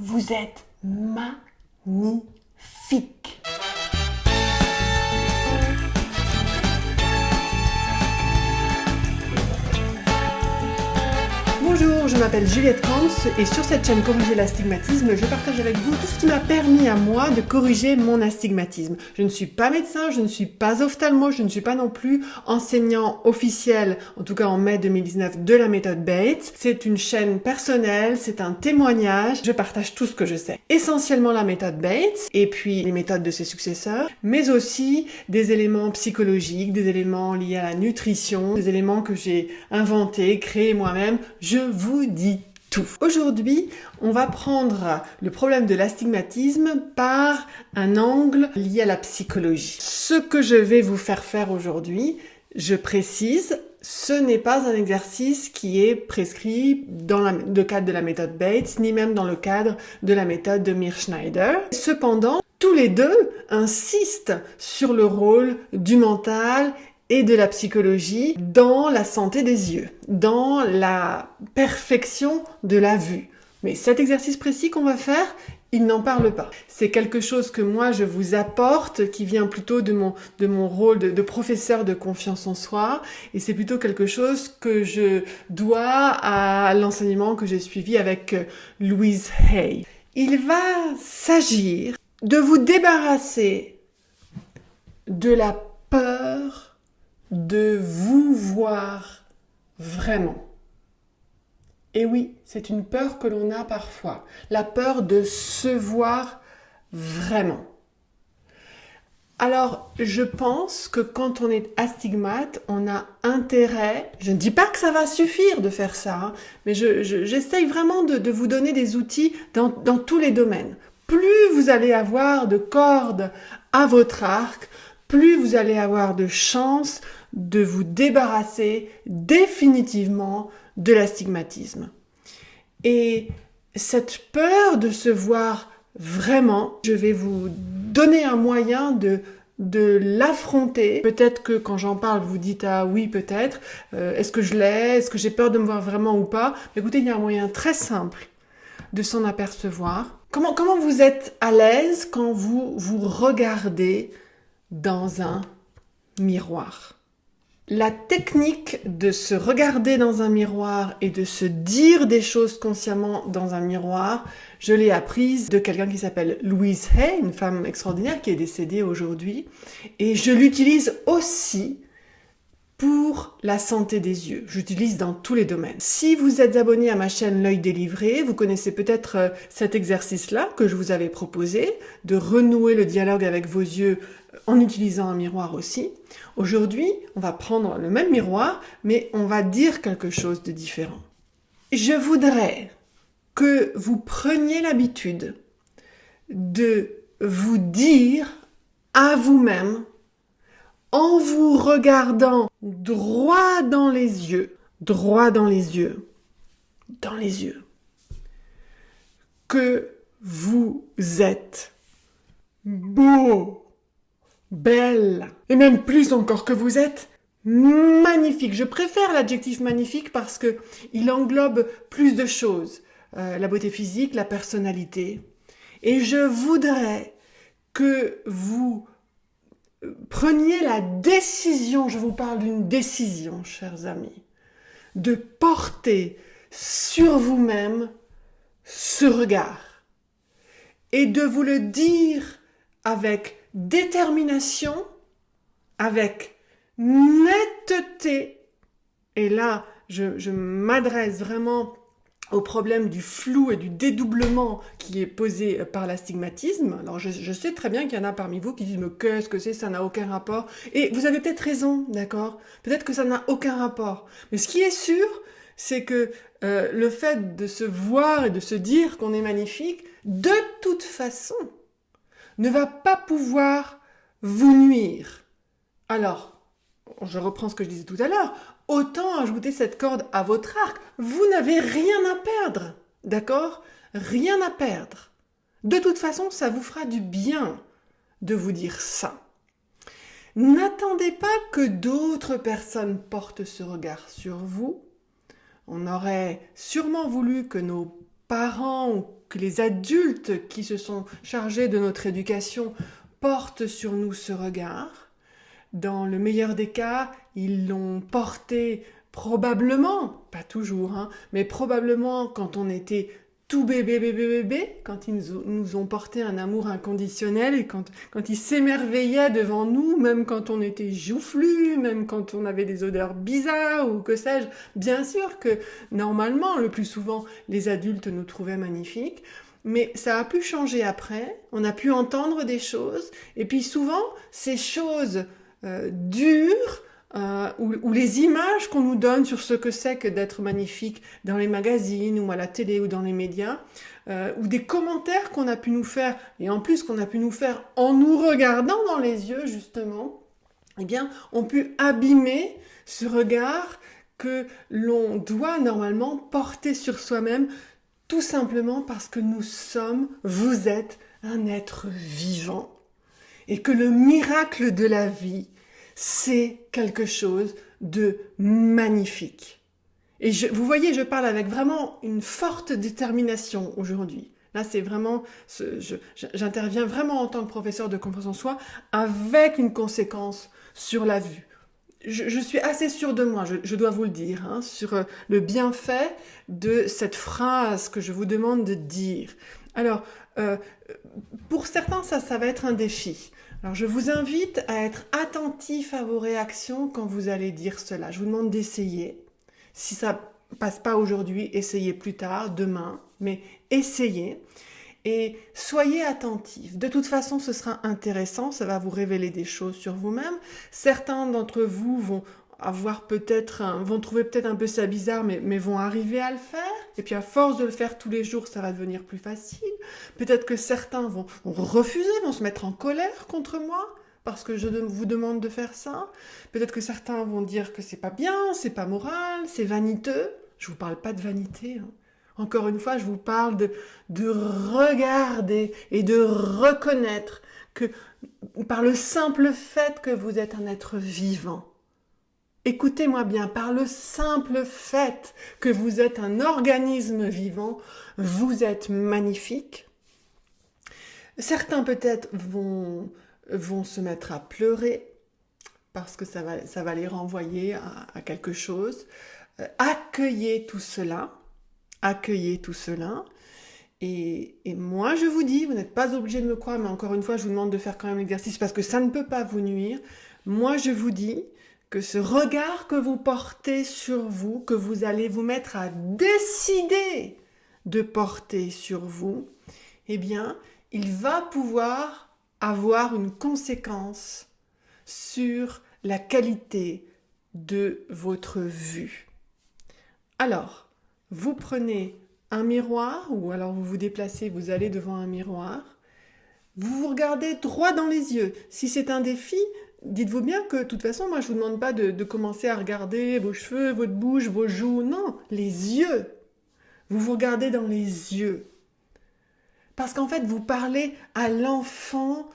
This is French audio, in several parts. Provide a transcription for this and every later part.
Vous êtes magnifique. Bonjour, je m'appelle Juliette Kantz et sur cette chaîne Corriger l'astigmatisme, je partage avec vous tout ce qui m'a permis à moi de corriger mon astigmatisme. Je ne suis pas médecin, je ne suis pas ophtalmo, je ne suis pas non plus enseignant officiel, en tout cas en mai 2019, de la méthode Bates. C'est une chaîne personnelle, c'est un témoignage, je partage tout ce que je sais. Essentiellement la méthode Bates et puis les méthodes de ses successeurs, mais aussi des éléments psychologiques, des éléments liés à la nutrition, des éléments que j'ai inventés, créés moi-même. Je vous dis tout. Aujourd'hui, on va prendre le problème de l'astigmatisme par un angle lié à la psychologie. Ce que je vais vous faire faire aujourd'hui, je précise, ce n'est pas un exercice qui est prescrit dans le cadre de la méthode Bates, ni même dans le cadre de la méthode de Mearsheimer. Cependant, tous les deux insistent sur le rôle du mental et de la psychologie dans la santé des yeux, dans la perfection de la vue. Mais cet exercice précis qu'on va faire, il n'en parle pas. C'est quelque chose que moi je vous apporte, qui vient plutôt de mon rôle de professeur de confiance en soi, et c'est plutôt quelque chose que je dois à l'enseignement que j'ai suivi avec Louise Hay. Il va s'agir de vous débarrasser de la peur de vous voir vraiment. Et oui, c'est une peur que l'on a parfois, la peur de se voir vraiment. Alors, je pense que quand on est astigmate, on a intérêt, je ne dis pas que ça va suffire de faire ça, mais j'essaye vraiment de vous donner des outils dans tous les domaines. Plus vous allez avoir de cordes à votre arc, plus vous allez avoir de chances de vous débarrasser définitivement de l'astigmatisme. Et cette peur de se voir vraiment, je vais vous donner un moyen de l'affronter. Peut-être que quand j'en parle, vous dites « Ah oui, peut-être. Est-ce que je l'ai? Est-ce que j'ai peur de me voir vraiment ou pas ?» Écoutez, il y a un moyen très simple de s'en apercevoir. Comment vous êtes à l'aise quand vous vous regardez dans un miroir? La technique de se regarder dans un miroir et de se dire des choses consciemment dans un miroir, je l'ai apprise de quelqu'un qui s'appelle Louise Hay, une femme extraordinaire qui est décédée aujourd'hui, et je l'utilise aussi pour la santé des yeux. J'utilise dans tous les domaines. Si vous êtes abonné à ma chaîne L'œil délivré, vous connaissez peut-être cet exercice-là que je vous avais proposé, de renouer le dialogue avec vos yeux en utilisant un miroir aussi. Aujourd'hui, on va prendre le même miroir, mais on va dire quelque chose de différent. Je voudrais que vous preniez l'habitude de vous dire à vous-même, en vous regardant droit dans les yeux, que vous êtes beau, belle, et même plus encore que vous êtes magnifique. Je préfère l'adjectif magnifique parce que il englobe plus de choses. La beauté physique, la personnalité. Et je voudrais que vous preniez la décision, je vous parle d'une décision, chers amis, de porter sur vous-même ce regard et de vous le dire avec détermination, avec netteté. Et là, je m'adresse vraiment au problème du flou et du dédoublement qui est posé par l'astigmatisme. Alors je sais très bien qu'il y en a parmi vous qui disent « Mais qu'est-ce que c'est? Ça n'a aucun rapport. » Et vous avez peut-être raison, d'accord? Peut-être que ça n'a aucun rapport. Mais ce qui est sûr, c'est que le fait de se voir et de se dire qu'on est magnifique, de toute façon, ne va pas pouvoir vous nuire. Alors, je reprends ce que je disais tout à l'heure, autant ajouter cette corde à votre arc. Vous n'avez rien à perdre, d'accord? Rien à perdre. De toute façon, ça vous fera du bien de vous dire ça. N'attendez pas que d'autres personnes portent ce regard sur vous. On aurait sûrement voulu que nos parents ou que les adultes qui se sont chargés de notre éducation portent sur nous ce regard. Dans le meilleur des cas, ils l'ont porté probablement, pas toujours, hein, mais probablement quand on était tout bébé, quand ils nous ont porté un amour inconditionnel et quand ils s'émerveillaient devant nous, même quand on était joufflu, même quand on avait des odeurs bizarres ou que sais-je. Bien sûr que normalement, le plus souvent, les adultes nous trouvaient magnifiques, mais ça a pu changer après, on a pu entendre des choses, et puis souvent, ces choses dures, ou les images qu'on nous donne sur ce que c'est que d'être magnifique dans les magazines ou à la télé ou dans les médias, ou des commentaires qu'on a pu nous faire, et en plus qu'on a pu nous faire en nous regardant dans les yeux justement, eh bien, ont pu abîmer ce regard que l'on doit normalement porter sur soi-même, tout simplement parce que vous êtes un être vivant, et que le miracle de la vie, c'est quelque chose de magnifique. Et vous voyez, je parle avec vraiment une forte détermination aujourd'hui. Là, c'est vraiment, j'interviens vraiment en tant que professeur de confiance en soi avec une conséquence sur la vue. Je suis assez sûre de moi, je dois vous le dire, hein, sur le bienfait de cette phrase que je vous demande de dire. Alors, pour certains, ça va être un défi. Alors, je vous invite à être attentif à vos réactions quand vous allez dire cela. Je vous demande d'essayer. Si ça passe pas aujourd'hui, essayez plus tard, demain, mais essayez. Et soyez attentifs. De toute façon, ce sera intéressant, ça va vous révéler des choses sur vous-même. Certains d'entre vous vont trouver peut-être un peu ça bizarre, mais vont arriver à le faire. Et puis à force de le faire tous les jours, ça va devenir plus facile. Peut-être que certains vont refuser, vont se mettre en colère contre moi parce que je vous demande de faire ça. Peut-être que certains vont dire que c'est pas bien, c'est pas moral, c'est vaniteux. Je vous parle pas de vanité, hein. Encore une fois, je vous parle de regarder et de reconnaître que par le simple fait que vous êtes un être vivant, écoutez-moi bien, par le simple fait que vous êtes un organisme vivant, vous êtes magnifique. Certains peut-être vont se mettre à pleurer parce que ça va les renvoyer à quelque chose. Accueillez tout cela. Et moi je vous dis, vous n'êtes pas obligé de me croire, mais encore une fois je vous demande de faire quand même l'exercice parce que ça ne peut pas vous nuire. Moi je vous dis que ce regard que vous portez sur vous, que vous allez vous mettre à décider de porter sur vous, eh bien il va pouvoir avoir une conséquence sur la qualité de votre vue. Alors, vous prenez un miroir, ou alors vous vous déplacez, vous allez devant un miroir, vous vous regardez droit dans les yeux. Si c'est un défi, dites-vous bien que de toute façon, moi je vous demande pas de commencer à regarder vos cheveux, votre bouche, vos joues, non, les yeux. Vous vous regardez dans les yeux. Parce qu'en fait, vous parlez à l'enfant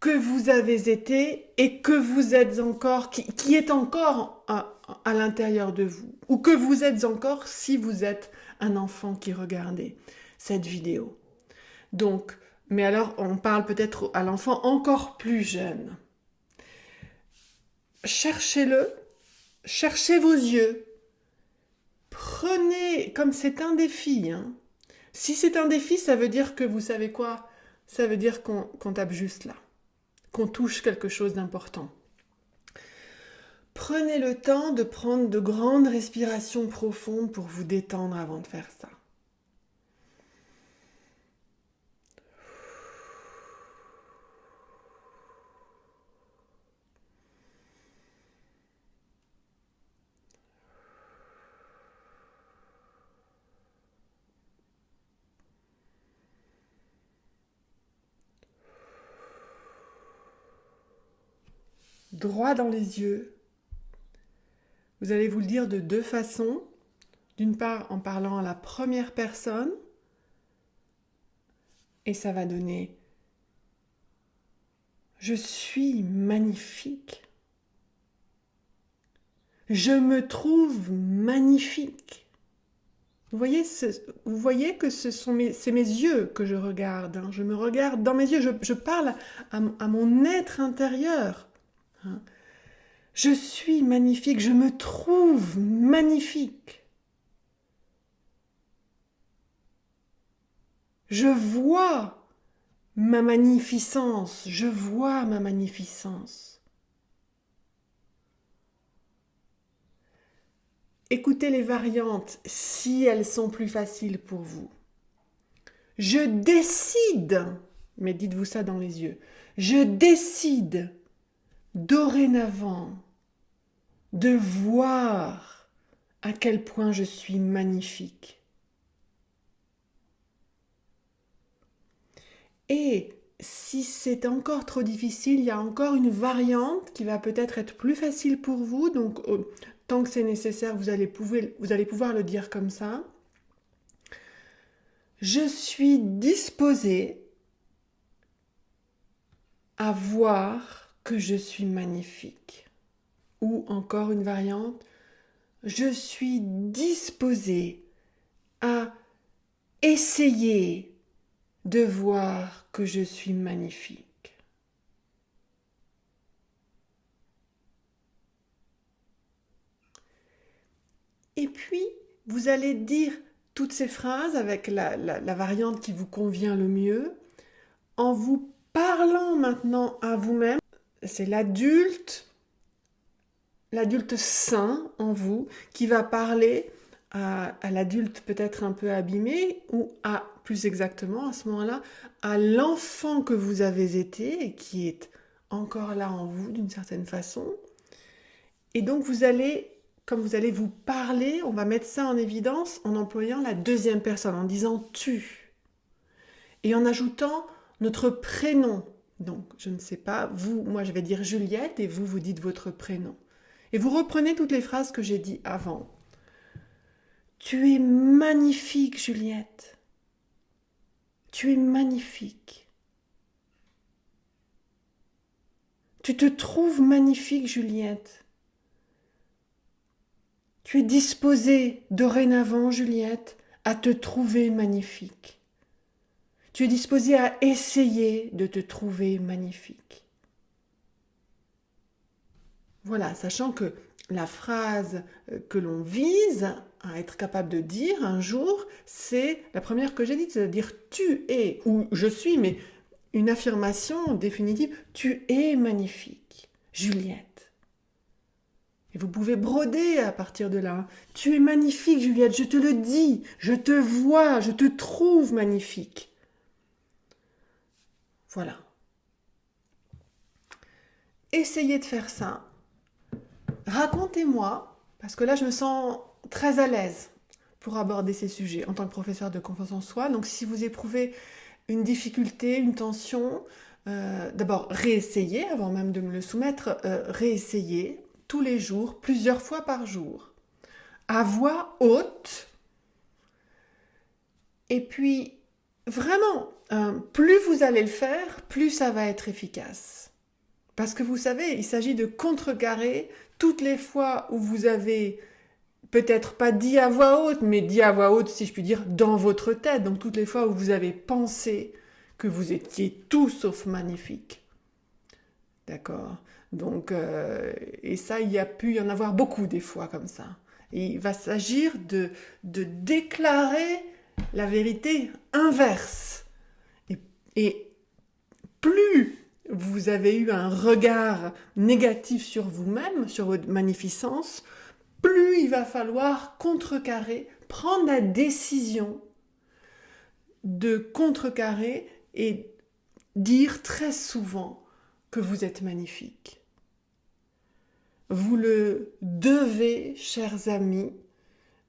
que vous avez été et que vous êtes encore, qui est encore à l'intérieur de vous, ou que vous êtes encore si vous êtes un enfant qui regardait cette vidéo. Donc, mais alors on parle peut-être à l'enfant encore plus jeune. Cherchez-le, cherchez vos yeux, prenez, comme c'est un défi, hein. Si c'est un défi, ça veut dire que vous savez quoi? Ça veut dire qu'on tape juste là, qu'on touche quelque chose d'important. Prenez le temps de prendre de grandes respirations profondes pour vous détendre avant de faire ça. Droit dans les yeux. Vous allez vous le dire de deux façons. D'une part, en parlant à la première personne, et ça va donner « Je suis magnifique. Je me trouve magnifique. Vous voyez que c'est mes yeux que je regarde, hein. Je me regarde dans mes yeux, je parle à mon être intérieur, hein. Je suis magnifique, je me trouve magnifique. Je vois ma magnificence, je vois ma magnificence. Écoutez les variantes si elles sont plus faciles pour vous. Je décide, mais dites-vous ça dans les yeux, je décide dorénavant de voir à quel point je suis magnifique. Et si c'est encore trop difficile, il y a encore une variante qui va peut-être être plus facile pour vous. Donc, tant que c'est nécessaire, vous allez pouvoir le dire comme ça. Je suis disposée à voir que je suis magnifique. Ou encore une variante, je suis disposée à essayer de voir que je suis magnifique. Et puis, vous allez dire toutes ces phrases avec la variante qui vous convient le mieux, en vous parlant maintenant à vous-même. C'est l'adulte sain en vous qui va parler à l'adulte peut-être un peu abîmé ou plus exactement à ce moment-là, à l'enfant que vous avez été et qui est encore là en vous d'une certaine façon. Et donc comme vous allez vous parler, on va mettre ça en évidence en employant la deuxième personne, en disant « tu » et en ajoutant notre prénom. Donc, je ne sais pas, moi je vais dire Juliette et vous dites votre prénom. Et vous reprenez toutes les phrases que j'ai dites avant. Tu es magnifique, Juliette. Tu es magnifique. Tu te trouves magnifique, Juliette. Tu es disposée dorénavant, Juliette, à te trouver magnifique. Tu es disposée à essayer de te trouver magnifique. Voilà, sachant que la phrase que l'on vise à être capable de dire un jour, c'est la première que j'ai dite, c'est-à-dire tu es, ou je suis, mais une affirmation définitive, tu es magnifique, Juliette. Et vous pouvez broder à partir de là. Tu es magnifique, Juliette, je te le dis, je te vois, je te trouve magnifique. Voilà. Essayez de faire ça. Racontez-moi, parce que là je me sens très à l'aise pour aborder ces sujets en tant que professeur de confiance en soi. Donc si vous éprouvez une difficulté, une tension, d'abord réessayez, avant même de me le soumettre, réessayez tous les jours, plusieurs fois par jour, à voix haute. Et puis, vraiment, plus vous allez le faire, plus ça va être efficace. Parce que vous savez, il s'agit de contrecarrer toutes les fois où vous avez peut-être pas dit à voix haute, mais dit à voix haute, si je puis dire, dans votre tête. Donc toutes les fois où vous avez pensé que vous étiez tout sauf magnifique. D'accord ? Donc, et ça, il y a pu y en avoir beaucoup des fois comme ça. Et il va s'agir de déclarer la vérité inverse. Et plus vous avez eu un regard négatif sur vous-même, sur votre magnificence, plus il va falloir contrecarrer, prendre la décision de contrecarrer et dire très souvent que vous êtes magnifique. Vous le devez, chers amis,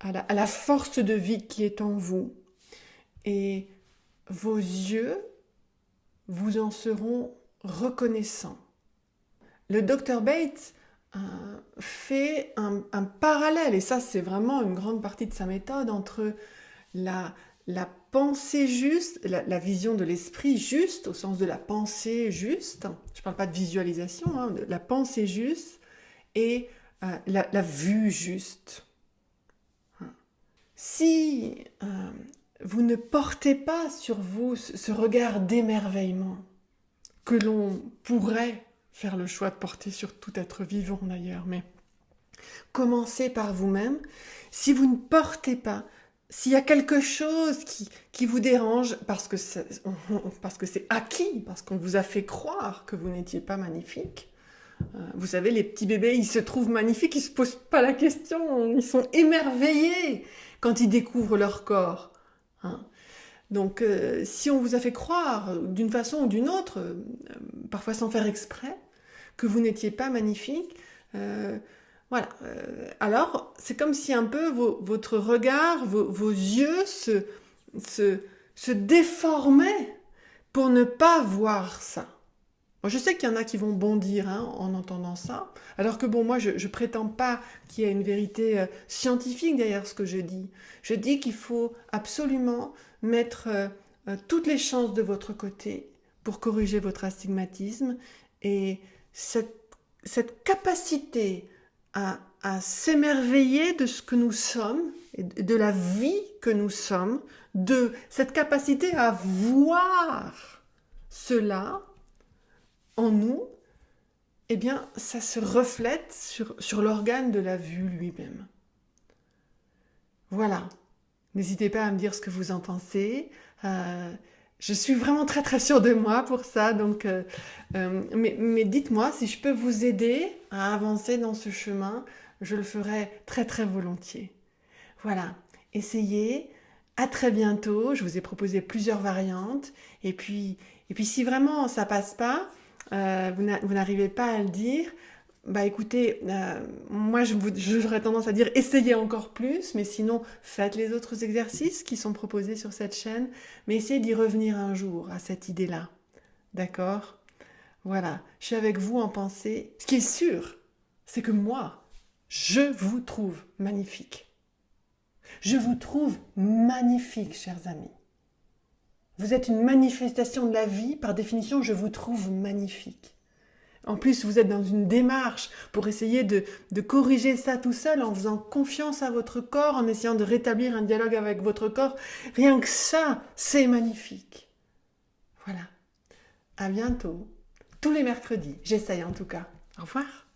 à la force de vie qui est en vous. Et vos yeux vous en seront reconnaissants. Le Dr Bates fait un parallèle, et ça c'est vraiment une grande partie de sa méthode, entre la pensée juste, la vision de l'esprit juste, au sens de la pensée juste, je ne parle pas de visualisation, hein, de la pensée juste, et la vue juste. Si vous ne portez pas sur vous ce regard d'émerveillement que l'on pourrait faire le choix de porter sur tout être vivant d'ailleurs, mais commencez par vous-même. Si vous ne portez pas, s'il y a quelque chose qui vous dérange parce que c'est acquis, parce qu'on vous a fait croire que vous n'étiez pas magnifique, vous savez, les petits bébés, ils se trouvent magnifiques, ils ne se posent pas la question, ils sont émerveillés quand ils découvrent leur corps. Hein. Donc, si on vous a fait croire d'une façon ou d'une autre, parfois sans faire exprès, que vous n'étiez pas magnifique, voilà. Alors, c'est comme si un peu votre regard, vos yeux se déformaient pour ne pas voir ça. Moi, je sais qu'il y en a qui vont bondir en entendant ça, alors que bon, moi, je prétends pas qu'il y a une vérité scientifique derrière ce que je dis. Je dis qu'il faut absolument mettre toutes les chances de votre côté pour corriger votre astigmatisme, et cette capacité à s'émerveiller de ce que nous sommes, et de la vie que nous sommes, de cette capacité à voir cela en nous, eh bien, ça se reflète sur l'organe de la vue lui-même. Voilà. N'hésitez pas à me dire ce que vous en pensez. Je suis vraiment très très sûre de moi pour ça, donc mais dites-moi si je peux vous aider à avancer dans ce chemin, je le ferai très très volontiers. Voilà, essayez, à très bientôt, je vous ai proposé plusieurs variantes, et puis si vraiment ça passe pas, vous n'arrivez pas à le dire, bah écoutez, moi j'aurais tendance à dire essayez encore plus, mais sinon faites les autres exercices qui sont proposés sur cette chaîne, mais essayez d'y revenir un jour à cette idée-là. D'accord ? Voilà, je suis avec vous en pensée. Ce qui est sûr, c'est que moi, je vous trouve magnifique. Je vous trouve magnifique, chers amis. Vous êtes une manifestation de la vie, par définition, je vous trouve magnifique. En plus, vous êtes dans une démarche pour essayer de corriger ça tout seul, en faisant confiance à votre corps, en essayant de rétablir un dialogue avec votre corps. Rien que ça, c'est magnifique. Voilà. À bientôt. Tous les mercredis. J'essaye en tout cas. Au revoir.